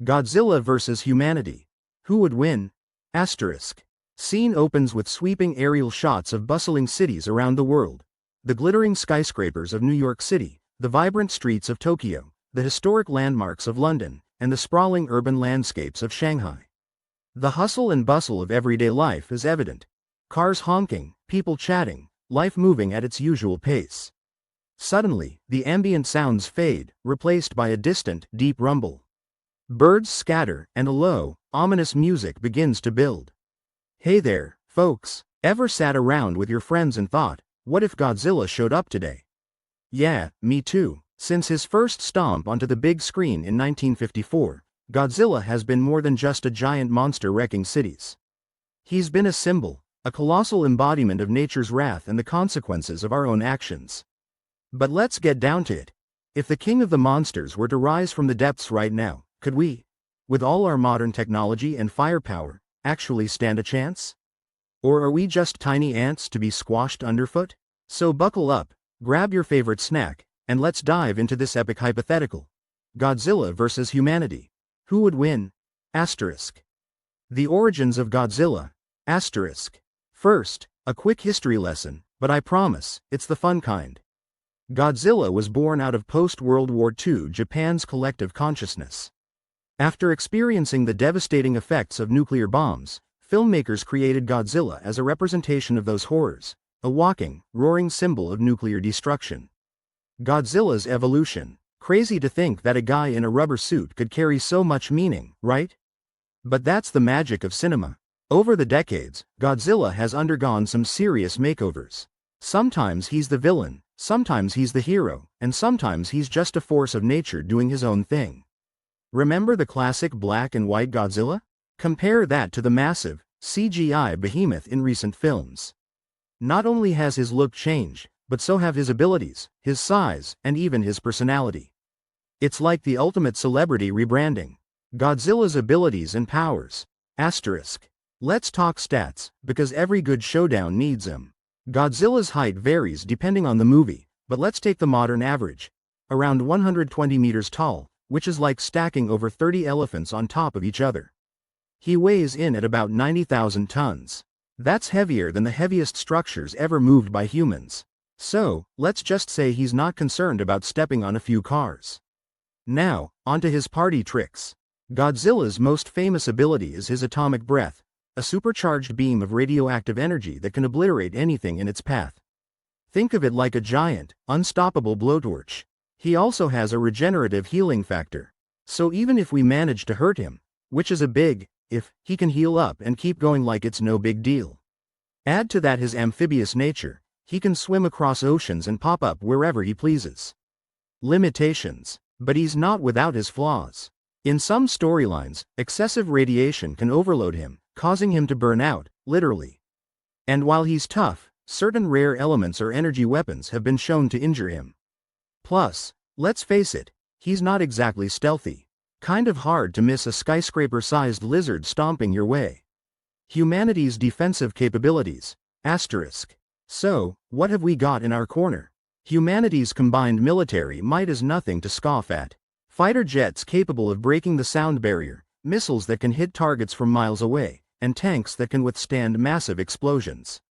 Godzilla vs. humanity. Who would win? Asterisk. Scene opens with sweeping aerial shots of bustling cities around the world. The glittering skyscrapers of New York City, the vibrant streets of Tokyo, the historic landmarks of London, and the sprawling urban landscapes of Shanghai. The hustle and bustle of everyday life is evident. Cars honking, people chatting, life moving at its usual pace. Suddenly, the ambient sounds fade, replaced by a distant, deep rumble. Birds scatter, and a low, ominous music begins to build. Hey there, folks, ever sat around with your friends and thought, what if Godzilla showed up today? Yeah, me too. Since his first stomp onto the big screen in 1954, Godzilla has been more than just a giant monster wrecking cities. He's been a symbol, a colossal embodiment of nature's wrath and the consequences of our own actions. But let's get down to it. If the king of the monsters were to rise from the depths right now, could we, with all our modern technology and firepower, actually stand a chance? Or are we just tiny ants to be squashed underfoot? So buckle up, grab your favorite snack, and let's dive into this epic hypothetical. Godzilla vs. humanity. Who would win? Asterisk. The origins of Godzilla. Asterisk. First, a quick history lesson, but I promise, it's the fun kind. Godzilla was born out of post-World War II Japan's collective consciousness. After experiencing the devastating effects of nuclear bombs, filmmakers created Godzilla as a representation of those horrors, a walking, roaring symbol of nuclear destruction. Godzilla's evolution. Crazy to think that a guy in a rubber suit could carry so much meaning, right? But that's the magic of cinema. Over the decades, Godzilla has undergone some serious makeovers. Sometimes he's the villain, sometimes he's the hero, and sometimes he's just a force of nature doing his own thing. Remember the classic black and white Godzilla? Compare that to the massive, CGI behemoth in recent films. Not only has his look changed, but so have his abilities, his size, and even his personality. It's like the ultimate celebrity rebranding. Godzilla's abilities and powers. Asterisk. Let's talk stats, because every good showdown needs them. Godzilla's height varies depending on the movie, but let's take the modern average. Around 120 meters tall, which is like stacking over 30 elephants on top of each other. He weighs in at about 90,000 tons. That's heavier than the heaviest structures ever moved by humans. So, let's just say he's not concerned about stepping on a few cars. Now, onto his party tricks. Godzilla's most famous ability is his atomic breath, a supercharged beam of radioactive energy that can obliterate anything in its path. Think of it like a giant, unstoppable blowtorch. He also has a regenerative healing factor. So even if we manage to hurt him, which is a big if, he can heal up and keep going like it's no big deal. Add to that his amphibious nature. He can swim across oceans and pop up wherever he pleases. Limitations. But he's not without his flaws. In some storylines, excessive radiation can overload him, causing him to burn out, literally. And while he's tough, certain rare elements or energy weapons have been shown to injure him. Plus, let's face it, he's not exactly stealthy. Kind of hard to miss a skyscraper-sized lizard stomping your way. Humanity's defensive capabilities. Asterisk. So, what have we got in our corner? Humanity's combined military might is nothing to scoff at. Fighter jets capable of breaking the sound barrier, missiles that can hit targets from miles away, and tanks that can withstand massive explosions.